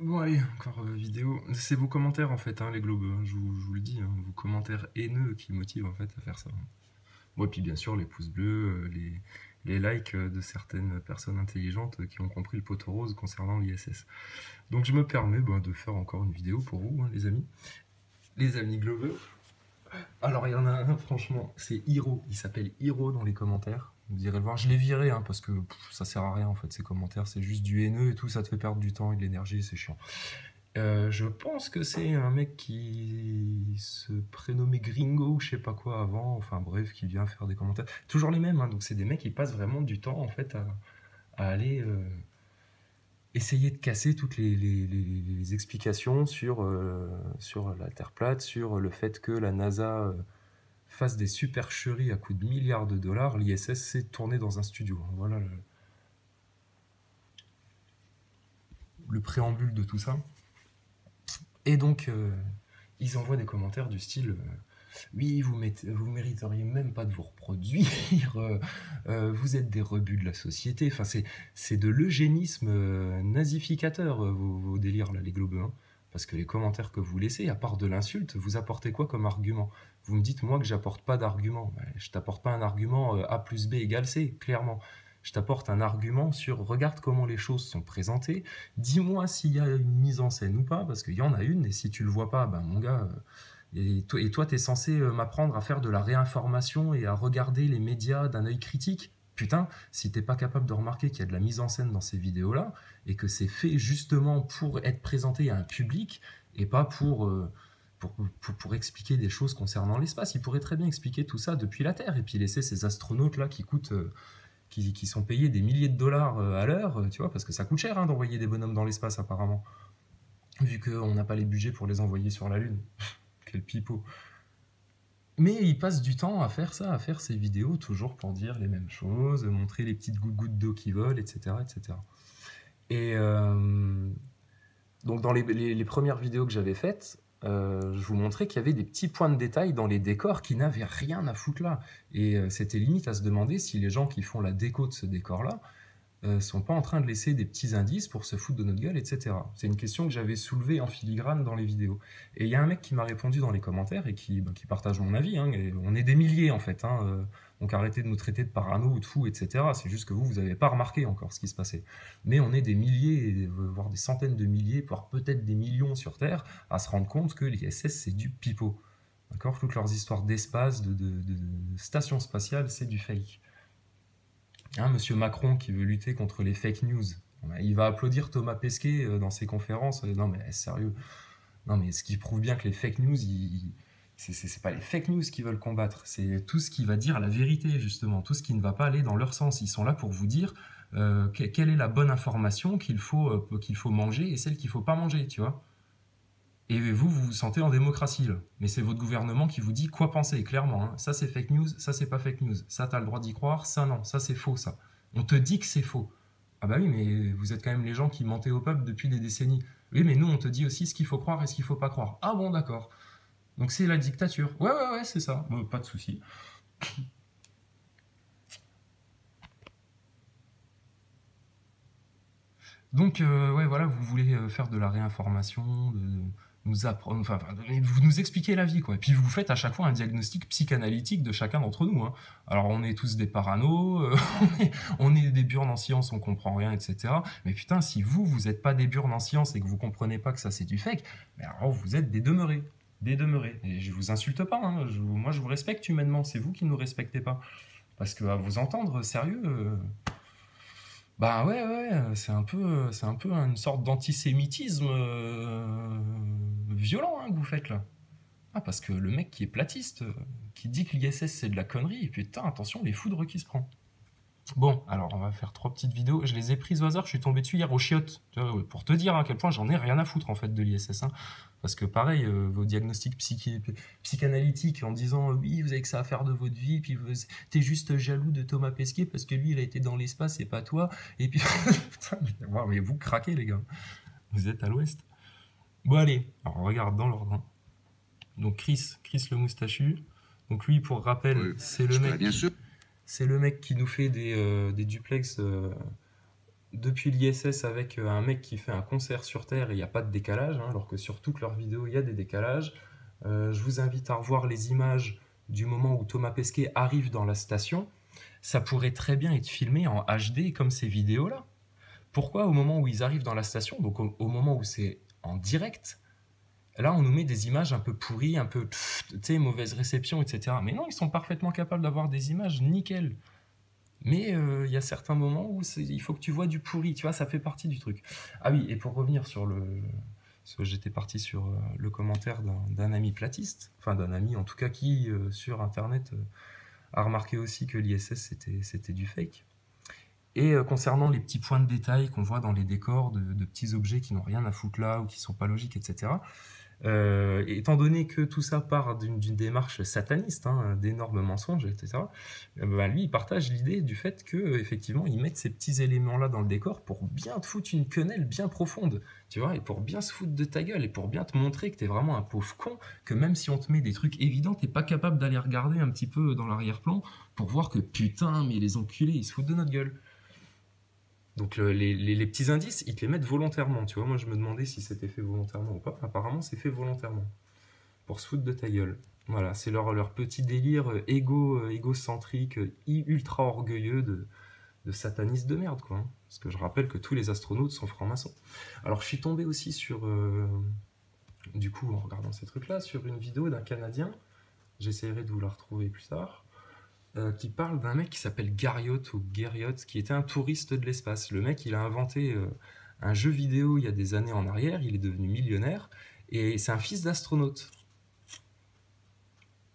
Bon allez, encore vidéo. C'est vos commentaires en fait, hein, les globes, hein, je vous le dis, hein, vos commentaires haineux qui motivent en fait à faire ça. Bon, et puis bien sûr les pouces bleus, les likes de certaines personnes intelligentes qui ont compris le poteau rose concernant l'ISS. Donc je me permets de faire encore une vidéo pour vous, hein, les amis. Les amis globeux. Alors il y en a un, franchement, c'est Hiro, il s'appelle Hiro dans les commentaires. Vous irez le voir, je l'ai viré hein, parce que ça sert à rien en fait ces commentaires, c'est juste du haineux et tout, ça te fait perdre du temps et de l'énergie, c'est chiant. Je pense que c'est un mec qui se prénommait Gringo, je sais pas quoi avant, enfin bref, qui vient faire des commentaires. Toujours les mêmes, hein, donc c'est des mecs qui passent vraiment du temps en fait à aller essayer de casser toutes les explications sur la Terre plate, sur le fait que la NASA fasse des supercheries à coût de milliards de dollars. L'ISS s'est tourné dans un studio. Voilà le préambule de tout ça. Et donc, ils envoient des commentaires du style oui, vous mériteriez même pas de vous reproduire, vous êtes des rebuts de la société. Enfin, c'est de l'eugénisme nazificateur, vos délires, là, les globeux. Hein. Parce que les commentaires que vous laissez, à part de l'insulte, vous apportez quoi comme argument? Vous me dites, moi, que j'apporte pas d'argument. Je t'apporte pas un argument A plus B égale C, clairement. Je t'apporte un argument sur regarde comment les choses sont présentées, dis-moi s'il y a une mise en scène ou pas, parce qu'il y en a une, et si tu le vois pas, ben mon gars, et toi, t'es censé m'apprendre à faire de la réinformation et à regarder les médias d'un œil critique. Putain, si t'es pas capable de remarquer qu'il y a de la mise en scène dans ces vidéos-là, et que c'est fait justement pour être présenté à un public, et pas pour expliquer des choses concernant l'espace. Il pourrait très bien expliquer tout ça depuis la Terre, et puis laisser ces astronautes-là qui coûtent qui sont payés des milliers de dollars à l'heure, tu vois, parce que ça coûte cher hein, d'envoyer des bonhommes dans l'espace apparemment, vu qu'on n'a pas les budgets pour les envoyer sur la Lune. Quel pipeau. Mais ils passent du temps à faire ça, à faire ces vidéos, toujours pour dire les mêmes choses, montrer les petites gouttes d'eau qui volent, etc. etc. Et donc dans les premières vidéos que j'avais faites, je vous montrais qu'il y avait des petits points de détail dans les décors qui n'avaient rien à foutre là. Et c'était limite à se demander si les gens qui font la déco de ce décor-là sont pas en train de laisser des petits indices pour se foutre de notre gueule, etc. C'est une question que j'avais soulevée en filigrane dans les vidéos. Et il y a un mec qui m'a répondu dans les commentaires et qui partage mon avis. Hein, et on est des milliers en fait. Hein, donc arrêtez de nous traiter de parano ou de fous, etc. C'est juste que vous n'avez pas remarqué encore ce qui se passait. Mais on est des milliers, voire des centaines de milliers, voire peut-être des millions sur Terre, à se rendre compte que l'ISS c'est du pipeau. D'accord. Toutes leurs histoires d'espace, de station spatiale, c'est du fake. Hein, Monsieur Macron qui veut lutter contre les fake news. Il va applaudir Thomas Pesquet dans ses conférences. Non mais sérieux. Non mais ce qui prouve bien que les fake news, c'est pas les fake news qu'ils veulent combattre. C'est tout ce qui va dire la vérité justement. Tout ce qui ne va pas aller dans leur sens. Ils sont là pour vous dire quelle est la bonne information qu'il faut manger et celle qu'il faut pas manger, tu vois. Et vous vous sentez en démocratie, là. Mais c'est votre gouvernement qui vous dit quoi penser, clairement. Hein. Ça, c'est fake news, ça, c'est pas fake news. Ça, t'as le droit d'y croire, ça, non. Ça, c'est faux, ça. On te dit que c'est faux. Ah bah oui, mais vous êtes quand même les gens qui mentaient au peuple depuis des décennies. Oui, mais nous, on te dit aussi ce qu'il faut croire et ce qu'il faut pas croire. Ah bon, d'accord. Donc c'est la dictature. Ouais, ouais, ouais, c'est ça. Bon, pas de souci. Donc, ouais, voilà, vous voulez faire de la réinformation, nous apprendre, vous nous expliquez la vie, quoi. Et puis vous faites à chaque fois un diagnostic psychanalytique de chacun d'entre nous. Hein. Alors on est tous des paranos, on est des burnes en sciences, on comprend rien, etc. Mais putain, si vous êtes pas des burnes en sciences et que vous comprenez pas que ça c'est du fake, mais alors vous êtes des demeurés. Des demeurés. Et je vous insulte pas, hein. Moi je vous respecte humainement, c'est vous qui nous respectez pas. Parce que à vous entendre, sérieux, bah ouais, ouais, c'est un peu une sorte d'antisémitisme violent hein, que vous faites là. Ah, parce que le mec qui est platiste, qui dit que l'ISS c'est de la connerie, et putain, attention, les foudres qui se prend. Bon, alors on va faire 3 petites vidéos. Je les ai prises au hasard, je suis tombé dessus hier au chiottes. Pour te dire à quel point j'en ai rien à foutre en fait de l'ISS. Hein. Parce que pareil, vos diagnostics psychanalytiques en disant oui, vous avez que ça à faire de votre vie, puis t'es juste jaloux de Thomas Pesquet parce que lui il a été dans l'espace et pas toi. Et puis, putain, mais vous craquez les gars. Vous êtes à l'ouest. Bon allez, alors on regarde dans l'ordre. Hein. Donc Chris le moustachu. Donc lui, pour rappel, c'est le mec. C'est le mec qui nous fait des duplex depuis l'ISS avec un mec qui fait un concert sur Terre et il n'y a pas de décalage, hein, alors que sur toutes leurs vidéos, il y a des décalages. Je vous invite à revoir les images du moment où Thomas Pesquet arrive dans la station. Ça pourrait très bien être filmé en HD comme ces vidéos-là. Pourquoi au moment où ils arrivent dans la station, donc au moment où c'est en direct, là on nous met des images un peu pourries, un peu, tu sais, mauvaise réception, etc. Mais non, ils sont parfaitement capables d'avoir des images nickel. Mais il y a certains moments où il faut que tu vois du pourri, tu vois, ça fait partie du truc. Ah oui, et pour revenir sur j'étais parti sur le commentaire d'un ami platiste, enfin d'un ami en tout cas qui, sur Internet, a remarqué aussi que l'ISS c'était du fake. Et concernant les petits points de détail qu'on voit dans les décors de petits objets qui n'ont rien à foutre là ou qui sont pas logiques, etc. Étant donné que tout ça part d'une démarche sataniste, hein, d'énormes mensonges, etc., bah, lui, il partage l'idée du fait qu'effectivement, ils mettent ces petits éléments-là dans le décor pour bien te foutre une quenelle bien profonde, tu vois, et pour bien se foutre de ta gueule, et pour bien te montrer que t'es vraiment un pauvre con, que même si on te met des trucs évidents, t'es pas capable d'aller regarder un petit peu dans l'arrière-plan pour voir que putain, mais les enculés, ils se foutent de notre gueule. Donc les petits indices, ils te les mettent volontairement, tu vois. Moi, je me demandais si c'était fait volontairement ou pas. Apparemment, c'est fait volontairement. Pour se foutre de ta gueule. Voilà, c'est leur petit délire égocentrique, ultra orgueilleux de sataniste de merde, quoi. Hein. Parce que je rappelle que tous les astronautes sont francs-maçons. Alors, je suis tombé aussi sur, du coup, en regardant ces trucs-là, sur une vidéo d'un Canadien. J'essaierai de vous la retrouver plus tard. Qui parle d'un mec qui s'appelle Garriott ou Garriott, qui était un touriste de l'espace. Le mec, il a inventé un jeu vidéo il y a des années en arrière, il est devenu millionnaire, et c'est un fils d'astronaute.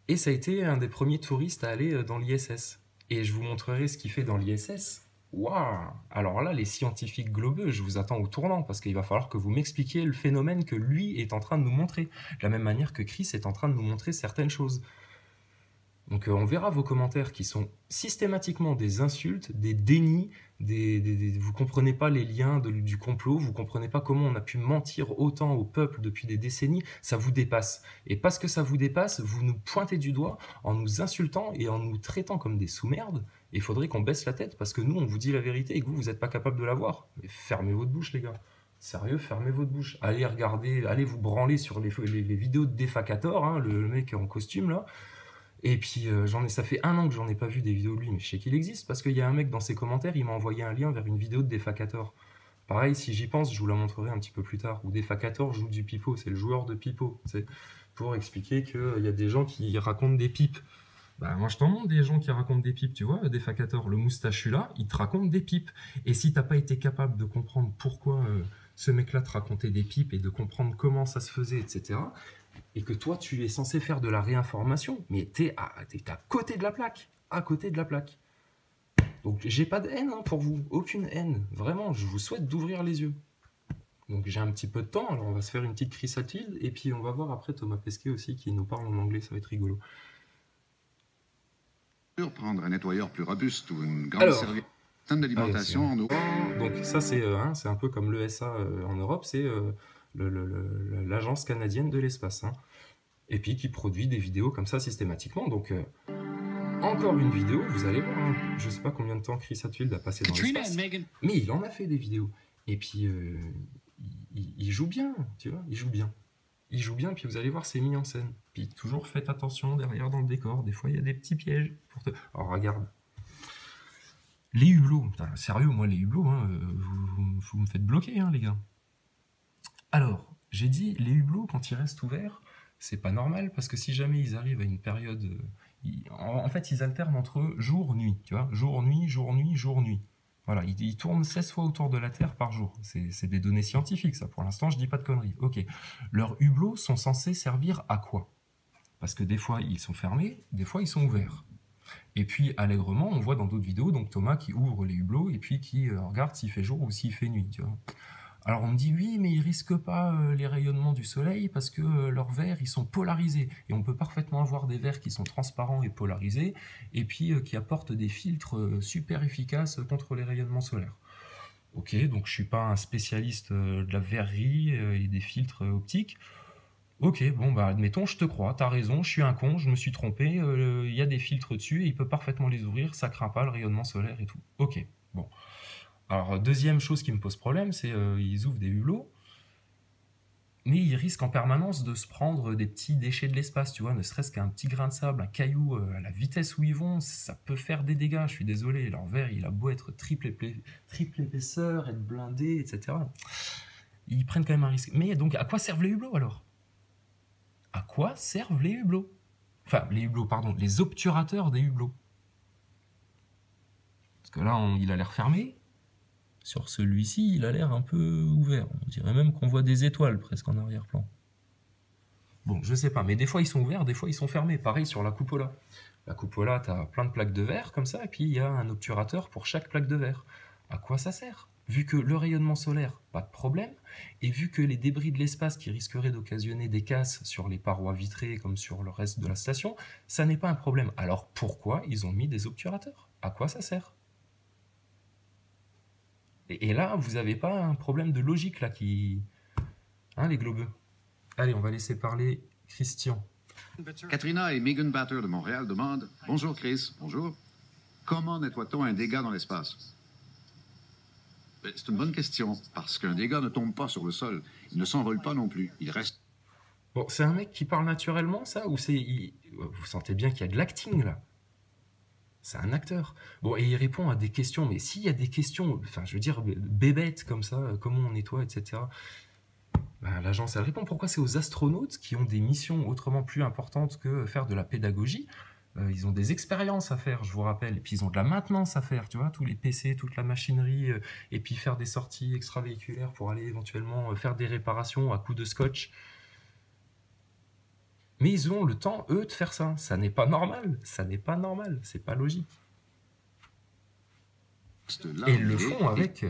Et ça a été un des premiers touristes à aller dans l'ISS. Et je vous montrerai ce qu'il fait dans l'ISS. Waouh! Alors là, les scientifiques globeux, je vous attends au tournant, parce qu'il va falloir que vous m'expliquiez le phénomène que lui est en train de nous montrer, de la même manière que Chris est en train de nous montrer certaines choses. Donc on verra vos commentaires qui sont systématiquement des insultes, des dénis, vous comprenez pas les liens du complot, vous comprenez pas comment on a pu mentir autant au peuple depuis des décennies, ça vous dépasse. Et parce que ça vous dépasse, vous nous pointez du doigt en nous insultant et en nous traitant comme des sous-merdes. Il faudrait qu'on baisse la tête parce que nous on vous dit la vérité et que vous n'êtes pas capable de la voir. Mais fermez votre bouche les gars. Sérieux, fermez votre bouche. Allez regarder, allez vous branler sur les vidéos de Defacator, hein, le mec en costume là. Et puis ça fait 1 an que j'en ai pas vu des vidéos de lui, mais je sais qu'il existe parce qu'il y a un mec dans ses commentaires, il m'a envoyé un lien vers une vidéo de Defacator. Pareil, si j'y pense, je vous la montrerai un petit peu plus tard. Où Defacator joue du pipeau, c'est le joueur de pipeau. C'est pour expliquer qu'il y a des gens qui racontent des pipes. Bah, moi je t'en montre des gens qui racontent des pipes, tu vois, Defacator, le moustachu là, il te raconte des pipes. Et si t'as pas été capable de comprendre pourquoi ce mec-là te racontait des pipes et de comprendre comment ça se faisait, etc., et que toi tu es censé faire de la réinformation, mais t'es à côté de la plaque, à côté de la plaque. Donc j'ai pas de haine hein, pour vous, aucune haine, vraiment, je vous souhaite d'ouvrir les yeux. Donc j'ai un petit peu de temps, alors on va se faire une petite Chris Hadfield, et puis on va voir après Thomas Pesquet aussi qui nous parle en anglais, ça va être rigolo. Prendre un nettoyeur plus robuste ou une grande serviette d'alimentation en eau. Donc ça c'est un peu comme l'ESA en Europe, c'est l'agence canadienne de l'espace. Hein. Et puis qui produit des vidéos comme ça systématiquement. Donc encore une vidéo, vous allez voir. Hein. Je sais pas combien de temps Chris Hadfield a passé dans l'espace, mais il en a fait des vidéos. Et puis il joue bien, tu vois, il joue bien. Il joue bien, puis vous allez voir, c'est mis en scène. Puis toujours faites attention derrière dans le décor. Des fois, il y a des petits pièges. Alors regarde. Les hublots. Putain, sérieux, moi, les hublots, hein, vous me faites bloquer, hein, les gars. Alors, j'ai dit, les hublots, quand ils restent ouverts, c'est pas normal, parce que si jamais ils arrivent à une période... en fait, ils alternent entre jour-nuit, tu vois. Jour-nuit, jour-nuit, jour-nuit. Voilà, ils tournent 16 fois autour de la Terre par jour. C'est des données scientifiques, ça. Pour l'instant, je dis pas de conneries. Ok. Leurs hublots sont censés servir à quoi? Parce que des fois, ils sont fermés, des fois, ils sont ouverts. Et puis, allègrement, on voit dans d'autres vidéos, donc Thomas qui ouvre les hublots et puis qui regarde s'il fait jour ou s'il fait nuit, tu vois. Alors on me dit oui, mais ils risquent pas les rayonnements du soleil parce que leurs verres ils sont polarisés et on peut parfaitement avoir des verres qui sont transparents et polarisés et puis qui apportent des filtres super efficaces contre les rayonnements solaires. Ok, donc je suis pas un spécialiste de la verrerie et des filtres optiques. Ok, bon bah admettons, je te crois, t'as raison, je suis un con, je me suis trompé, y a des filtres dessus et il peut parfaitement les ouvrir, ça craint pas le rayonnement solaire et tout. Ok, bon. Alors, deuxième chose qui me pose problème, c'est ils ouvrent des hublots, mais ils risquent en permanence de se prendre des petits déchets de l'espace, tu vois, ne serait-ce qu'un petit grain de sable, un caillou, à la vitesse où ils vont, ça peut faire des dégâts, je suis désolé. Leur verre, il a beau être triple épaisseur, être blindé, etc. Ils prennent quand même un risque. Mais donc, à quoi servent les hublots, alors? À quoi servent les hublots? Enfin, les hublots, pardon, les obturateurs des hublots. Parce que là, il a l'air fermé. Sur celui-ci, il a l'air un peu ouvert. On dirait même qu'on voit des étoiles presque en arrière-plan. Bon, je sais pas, mais des fois ils sont ouverts, des fois ils sont fermés. Pareil sur la cupola. La cupola, tu as plein de plaques de verre comme ça, et puis il y a un obturateur pour chaque plaque de verre. À quoi ça sert? Vu que le rayonnement solaire, pas de problème, et vu que les débris de l'espace qui risqueraient d'occasionner des casses sur les parois vitrées comme sur le reste de la station, ça n'est pas un problème. Alors pourquoi ils ont mis des obturateurs? À quoi ça sert? Et là, vous n'avez pas un problème de logique là qui... Hein, les globeux? Allez, on va laisser parler Christian. Katrina et Megan Batter de Montréal demandent « Bonjour Chris, bonjour. Comment nettoie-t-on un dégât dans l'espace ?» C'est une bonne question, parce qu'un dégât ne tombe pas sur le sol. Il ne s'envole pas non plus. Il reste... Bon, c'est un mec qui parle naturellement, ça? Ou c'est... Vous sentez bien qu'il y a de l'acting, là? C'est un acteur. Bon, et il répond à des questions, mais s'il y a des questions, enfin, je veux dire, bébêtes comme ça, comment on nettoie, etc. Ben, l'agence, elle répond. Pourquoi c'est aux astronautes qui ont des missions autrement plus importantes que faire de la pédagogie? Ils ont des expériences à faire, je vous rappelle, et puis ils ont de la maintenance à faire, tu vois, tous les PC, toute la machinerie, et puis faire des sorties extravéhiculaires pour aller éventuellement faire des réparations à coups de scotch. Mais ils ont le temps, eux, de faire ça. Ça n'est pas normal. Ça n'est pas normal. C'est pas logique. Et ils le font avec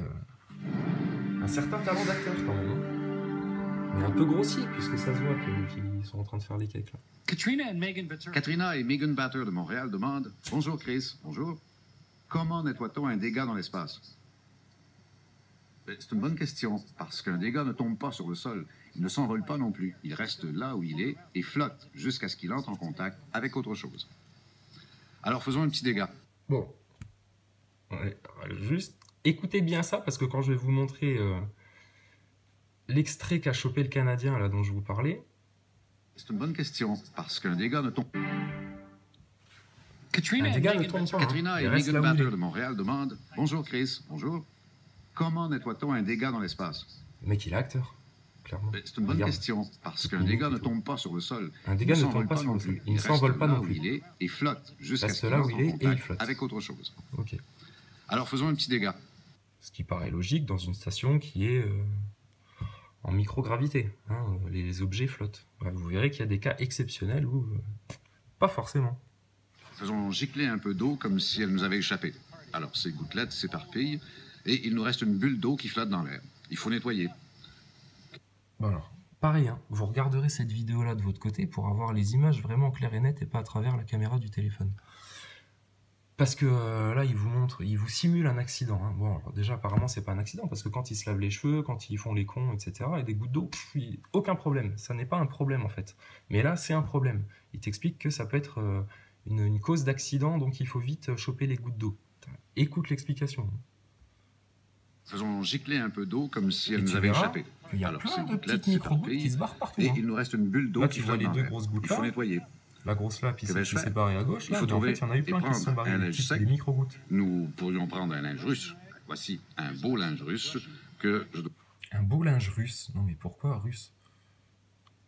un certain talent d'acteur, quand même. Mais un peu grossier, puisque ça se voit qu'ils sont en train de faire les cakes, là. Katrina et Megan Batter de Montréal demandent « Bonjour Chris, bonjour. Comment nettoie-t-on un dégât dans l'espace ?» C'est une bonne question, parce qu'un dégât ne tombe pas sur le sol. Il ne s'envole pas non plus. Il reste là où il est et flotte jusqu'à ce qu'il entre en contact avec autre chose. Alors faisons un petit dégât. Bon. Ouais, juste écoutez bien ça, parce que quand je vais vous montrer l'extrait qu'a chopé le Canadien, là, dont je vous parlais... C'est une bonne question, parce qu'un dégât ne tombe... Un dégât ne tombe pas. Katrina et Megan Batter de Montréal demandent « Bonjour Chris, bonjour. Comment nettoie-t-on un dégât dans l'espace ?» Le mec, il est acteur. Clairement. C'est une bonne question, parce qu'un dégât ne tombe pas sur le sol. Un dégât ne tombe pas sur le sol. Il ne s'envole pas non plus. Il est et flotte jusqu'à ce là où il est et il flotte. Avec autre chose. Ok. Alors faisons un petit dégât. Ce qui paraît logique dans une station qui est en microgravité. Hein, les objets flottent. Bah, vous verrez qu'il y a des cas exceptionnels où pas forcément. Faisons gicler un peu d'eau comme si elle nous avait échappé. Alors ces gouttelettes s'éparpillent et il nous reste une bulle d'eau qui flotte dans l'air. Il faut nettoyer. Bon alors, pareil, hein, vous regarderez cette vidéo-là de votre côté pour avoir les images vraiment claires et nettes et pas à travers la caméra du téléphone. Parce que là, il vous montre, il vous simule un accident. Hein. Bon, alors déjà, apparemment, c'est pas un accident, parce que quand ils se lavent les cheveux, quand ils font les cons, etc., et des gouttes d'eau, aucun problème. Ça n'est pas un problème, en fait. Mais là, c'est un problème. Il t'explique que ça peut être une cause d'accident, donc il faut vite choper les gouttes d'eau. Écoute l'explication. Faisons gicler un peu d'eau comme si elle nous avait échappé. Il y a plein de petites micro-gouttes qui se barrent partout. Et il nous reste une bulle d'eau qui flotte dans l'air. Là, tu vois les deux grosses gouttes là. Il faut nettoyer. La grosse là, puis celle qui est séparée à gauche, là, mais en fait, il y en a eu plein qui se sont barrés, des micro-gouttes. Nous pourrions prendre un linge russe. Voici un beau linge russe que je... Un beau linge russe? Non, mais pourquoi russe?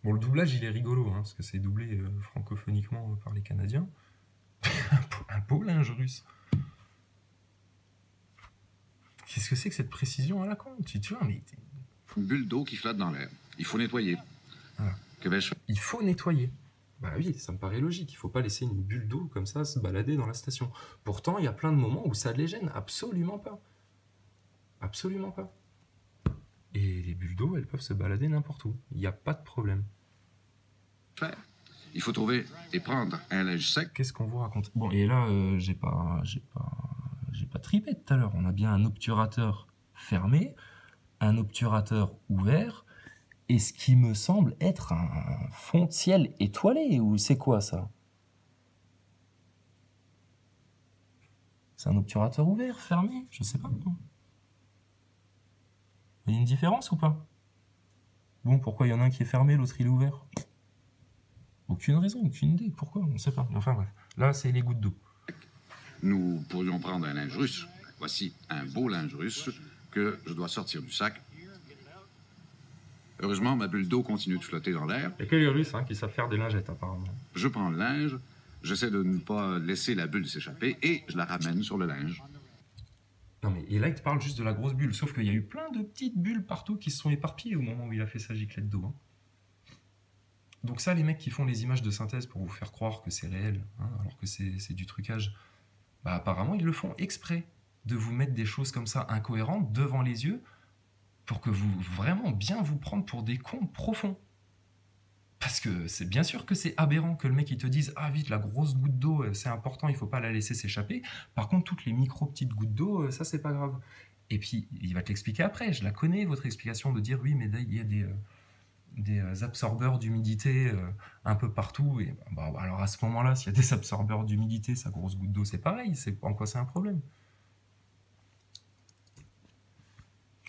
Bon, le doublage, il est rigolo, hein, parce que c'est doublé francophoniquement par les Canadiens. Un beau linge russe. Qu'est-ce que c'est que cette précision à la con? Tu vois, mais... Une bulle d'eau qui flotte dans l'air. Il faut nettoyer. Voilà. Que vais-je faire? Il faut nettoyer. Bah oui, ça me paraît logique. Il ne faut pas laisser une bulle d'eau comme ça se balader dans la station. Pourtant, il y a plein de moments où ça les gêne. Absolument pas. Absolument pas. Et les bulles d'eau, elles peuvent se balader n'importe où. Il n'y a pas de problème. Il faut trouver et prendre un linge sec. Qu'est-ce qu'on vous raconte? Bon, et là, j'ai pas tripé tout à l'heure. On a bien un obturateur fermé, un obturateur ouvert, et ce qui me semble être un fond de ciel étoilé, ou c'est quoi ça? C'est un obturateur ouvert, fermé? Je sais pas. Il y a une différence ou pas? Bon, pourquoi il y en a un qui est fermé, l'autre il est ouvert? Aucune raison, aucune idée. Pourquoi? On ne sait pas. Enfin bref. Là, c'est les gouttes d'eau. Nous pourrions prendre un linge russe. Voici un beau linge russe que je dois sortir du sac. Heureusement, ma bulle d'eau continue de flotter dans l'air. Il n'y a que les Russes qui savent faire des lingettes, apparemment. Je prends le linge, j'essaie de ne pas laisser la bulle s'échapper et je la ramène sur le linge. Non mais, et là, il te parle juste de la grosse bulle. Sauf qu'il y a eu plein de petites bulles partout qui se sont éparpillées au moment où il a fait sa giclette d'eau. Donc ça, les mecs qui font les images de synthèse pour vous faire croire que c'est réel, alors que c'est du trucage, bah apparemment, ils le font exprès de vous mettre des choses comme ça incohérentes devant les yeux pour que vous vraiment bien vous prendre pour des cons profonds. Parce que c'est bien sûr que c'est aberrant que le mec il te dise ah vite la grosse goutte d'eau c'est important, il faut pas la laisser s'échapper. Par contre toutes les micro petites gouttes d'eau ça c'est pas grave. Et puis il va te l'expliquer après. Je la connais votre explication de dire oui mais il y a des absorbeurs d'humidité un peu partout et bah, alors à ce moment-là s'il y a des absorbeurs d'humidité sa grosse goutte d'eau c'est pareil. C'est en quoi c'est un problème?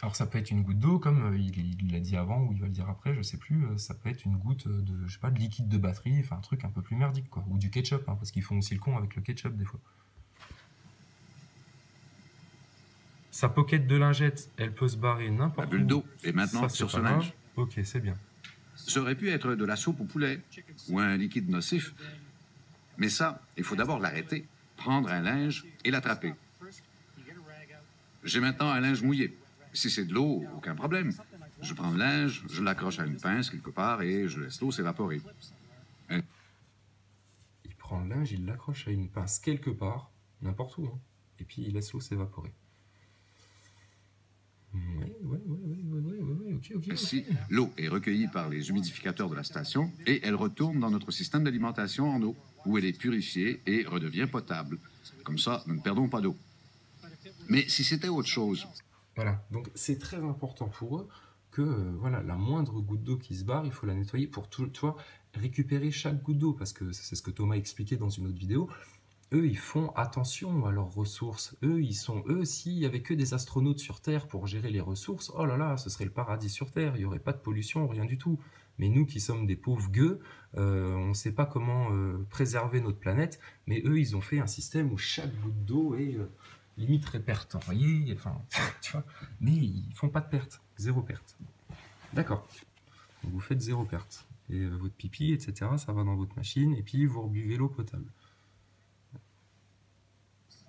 Alors ça peut être une goutte d'eau, comme il l'a dit avant, ou il va le dire après, je sais plus, ça peut être une goutte de, je sais pas, de liquide de batterie, enfin un truc un peu plus merdique, quoi. Ou du ketchup, parce qu'ils font aussi le con avec le ketchup des fois. Sa pocket de lingette, elle peut se barrer n'importe où. La bulle d'eau est maintenant Ça, sur ce pas grave. linge. Ok, c'est bien. Ça aurait pu être de la soupe au poulet ou un liquide nocif. Mais ça, il faut d'abord l'arrêter, prendre un linge et l'attraper. J'ai maintenant un linge mouillé. Si c'est de l'eau, aucun problème. Je prends le linge, je l'accroche à une pince quelque part et je laisse l'eau s'évaporer. Il prend le linge, il l'accroche à une pince quelque part, n'importe où, et puis il laisse l'eau s'évaporer. Ouais, ok. Ainsi, l'eau est recueillie par les humidificateurs de la station et elle retourne dans notre système d'alimentation en eau, où elle est purifiée et redevient potable. Comme ça, nous ne perdons pas d'eau. Mais si c'était autre chose... Voilà, donc c'est très important pour eux que voilà, la moindre goutte d'eau qui se barre, il faut la nettoyer pour tout, tu vois, récupérer chaque goutte d'eau, parce que c'est ce que Thomas expliquait dans une autre vidéo. Eux, ils font attention à leurs ressources. Eux, s'il n'y avait que des astronautes sur Terre pour gérer les ressources, oh là là, ce serait le paradis sur Terre, il n'y aurait pas de pollution, rien du tout. Mais nous qui sommes des pauvres gueux, on ne sait pas comment préserver notre planète, mais eux, ils ont fait un système où chaque goutte d'eau est limite répertoriée, enfin, tu vois, mais ils font pas de perte, zéro perte. D'accord. Donc vous faites zéro perte. Et votre pipi, etc., ça va dans votre machine, et puis vous rebuvez l'eau potable.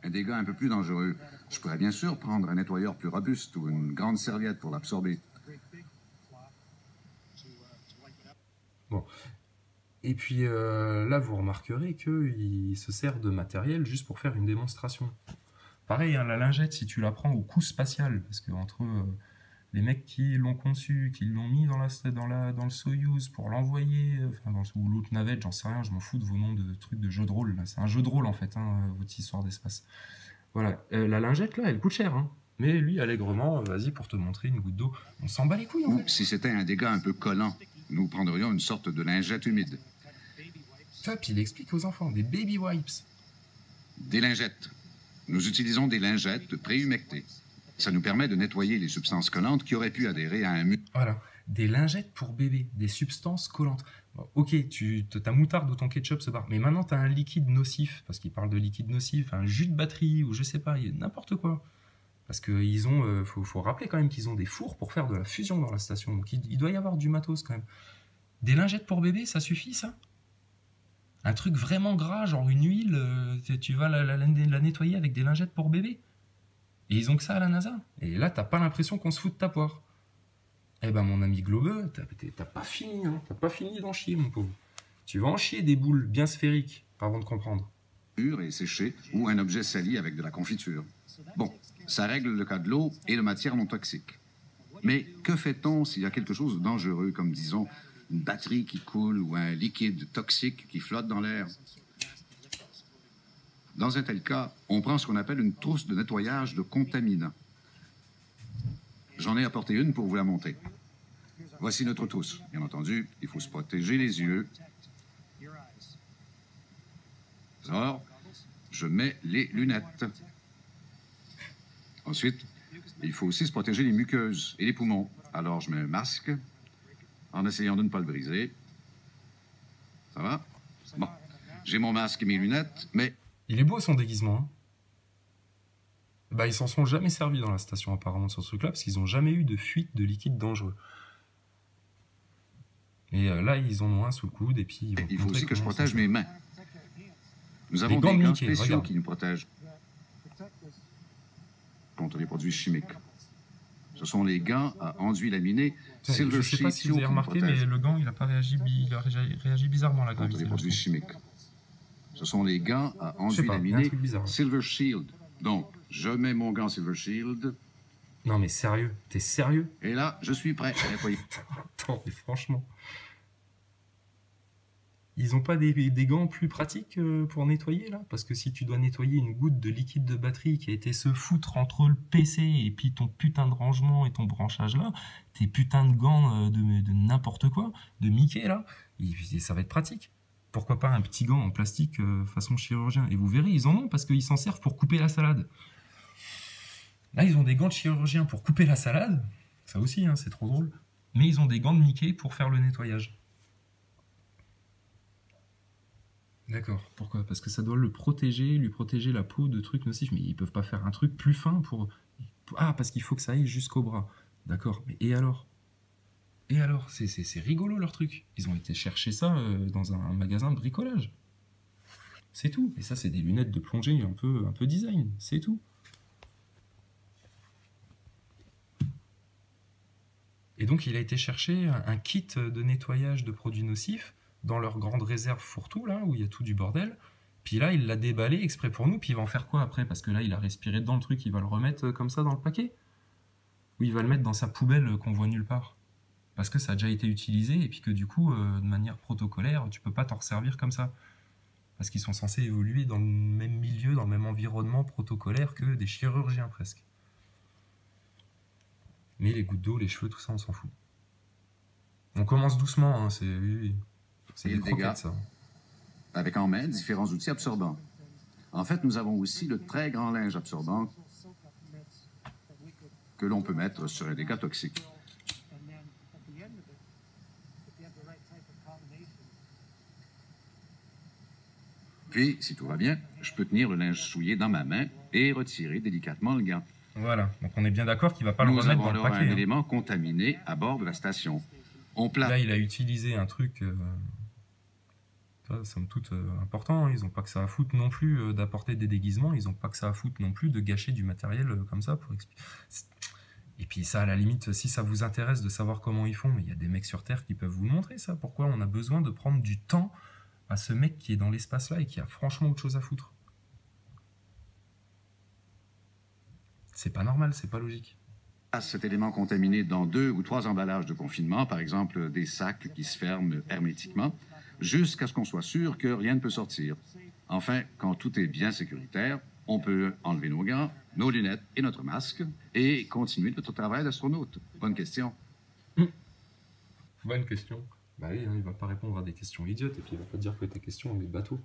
Un dégât un peu plus dangereux. Je pourrais bien sûr prendre un nettoyeur plus robuste ou une grande serviette pour l'absorber. Bon. Et puis là, vous remarquerez qu'il se sert de matériel juste pour faire une démonstration. Pareil, la lingette, si tu la prends au coût spatial, parce que entre les mecs qui l'ont conçu, qui l'ont mis dans le Soyuz pour l'envoyer, ou l'autre navette, j'en sais rien, je m'en fous de vos noms de trucs de jeux de rôle. C'est un jeu de rôle en fait, votre histoire d'espace. Voilà, la lingette là, elle coûte cher, mais lui, allègrement, vas-y pour te montrer une goutte d'eau. On s'en bat les couilles en fait. Ou si c'était un dégât un peu collant, nous prendrions une sorte de lingette humide. Ça, puis il explique aux enfants, des baby wipes. Des lingettes. Nous utilisons des lingettes préhumectées. Ça nous permet de nettoyer les substances collantes qui auraient pu adhérer à un mur. Voilà, des lingettes pour bébé, des substances collantes. Bon, ok, ta moutarde ou ton ketchup se barre, mais maintenant tu as un liquide nocif, parce qu'il parle de liquide nocif, un jus de batterie ou je sais pas, n'importe quoi. Parce qu'ils ont, faut rappeler quand même qu'ils ont des fours pour faire de la fusion dans la station, donc il doit y avoir du matos quand même. Des lingettes pour bébé, ça suffit ça? Un truc vraiment gras, genre une huile, tu vas la nettoyer avec des lingettes pour bébé. Et ils ont que ça à la NASA. Et là, t'as pas l'impression qu'on se fout de ta poire. Eh ben, mon ami Globeux, t'as pas fini, t'as pas fini d'en chier, mon pauvre. Tu vas en chier des boules bien sphériques avant de comprendre. Et séché, ou un objet sali avec de la confiture. Bon, ça règle le cas de l'eau et de matières non toxiques. Mais que fait-on s'il y a quelque chose de dangereux, comme disons une batterie qui coule ou un liquide toxique qui flotte dans l'air? Dans un tel cas, on prend ce qu'on appelle une trousse de nettoyage de contaminants. J'en ai apporté une pour vous la montrer. Voici notre trousse. Bien entendu, il faut se protéger les yeux. Alors, je mets les lunettes. Ensuite, Il faut aussi se protéger les muqueuses et les poumons. Alors, je mets un masque en essayant de ne pas le briser. Ça va? Bon. J'ai mon masque et mes lunettes, mais... Il est beau son déguisement, hein. Bah, ils s'en sont jamais servis dans la station apparemment sur ce truc-là, parce qu'ils n'ont jamais eu de fuite de liquide dangereux. Et là, ils en ont un sous le coude, et puis ils vont il faut montrer aussi que je comment protège ça- mes mains. Nous avons gants des de gants Mickey, spéciaux regarde. qui nous protègent contre les produits chimiques. Ce sont les gants à enduit laminé Silver Je sais pas Sheet si vous avez qui nous remarqué, mais protègent le gant, il a pas réagi, il a réagi bizarrement là, contre les produits chimiques. Ce sont les gants à Je sais enduit pas, il y a un laminé truc bizarre. Silver Shield. Donc, je mets mon gant Silver Shield, Non mais sérieux, t'es sérieux? et là, je suis prêt à nettoyer. Attends, mais franchement. Ils ont pas des gants plus pratiques pour nettoyer là? Parce que si tu dois nettoyer une goutte de liquide de batterie qui a été se foutre entre le PC et puis ton putain de rangement et ton branchage là, tes putains de gants de n'importe quoi, de Mickey là, ça va être pratique. Pourquoi pas un petit gant en plastique façon chirurgien? Et vous verrez, ils en ont parce qu'ils s'en servent pour couper la salade. Là, ils ont des gants de chirurgien pour couper la salade. Ça aussi, hein, c'est trop drôle. Mais ils ont des gants de Mickey pour faire le nettoyage. D'accord. Pourquoi? Parce que ça doit le protéger, lui protéger la peau de trucs nocifs. Mais ils peuvent pas faire un truc plus fin pour... Ah, parce qu'il faut que ça aille jusqu'au bras. D'accord. Mais et alors? Et alors? C'est rigolo leur truc. Ils ont été chercher ça dans un magasin de bricolage. C'est tout. Et ça, c'est des lunettes de plongée un peu design. C'est tout. Et donc, il a été chercher un kit de nettoyage de produits nocifs dans leur grande réserve fourre-tout, là, où il y a tout du bordel. Puis là, il l'a déballé exprès pour nous, puis il va en faire quoi après? Parce que là, il a respiré dedans le truc, il va le remettre comme ça dans le paquet? Ou il va le mettre dans sa poubelle qu'on voit nulle part? Parce que ça a déjà été utilisé, et puis que du coup, de manière protocolaire, tu peux pas t'en resservir comme ça. Parce qu'ils sont censés évoluer dans le même milieu, dans le même environnement protocolaire que des chirurgiens, presque. Mais les gouttes d'eau, les cheveux, tout ça, on s'en fout. On commence doucement, hein, c'est... Oui. C'est Et des le dégât. croquettes, ça. Avec en main différents outils absorbants. En fait, nous avons aussi le très grand linge absorbant que l'on peut mettre sur un dégât toxique. Puis, si tout va bien, je peux tenir le linge souillé dans ma main et retirer délicatement le gant. Voilà, donc on est bien d'accord qu'il va pas le Nous remettre avons dans le alors paquet. un Hein. élément contaminé à bord de la station. On place... Là, il a utilisé un truc, somme toute important. Hein. Ils n'ont pas que ça à foutre non plus d'apporter des déguisements. Ils n'ont pas que ça à foutre non plus de gâcher du matériel comme ça pour expliquer. Et puis ça, à la limite, si ça vous intéresse de savoir comment ils font, mais il y a des mecs sur Terre qui peuvent vous le montrer, ça. Pourquoi on a besoin de prendre du temps à ce mec qui est dans l'espace là et qui a franchement autre chose à foutre? C'est pas normal, c'est pas logique. Cet élément contaminé dans 2 ou 3 emballages de confinement, par exemple des sacs qui se ferment hermétiquement, jusqu'à ce qu'on soit sûr que rien ne peut sortir. Enfin, quand tout est bien sécuritaire, on peut enlever nos gants, nos lunettes et notre masque et continuer notre travail d'astronaute. Bonne question. Bonne question. Bah oui, hein, il va pas répondre à des questions idiotes et puis il va pas dire que tes questions, est bateau.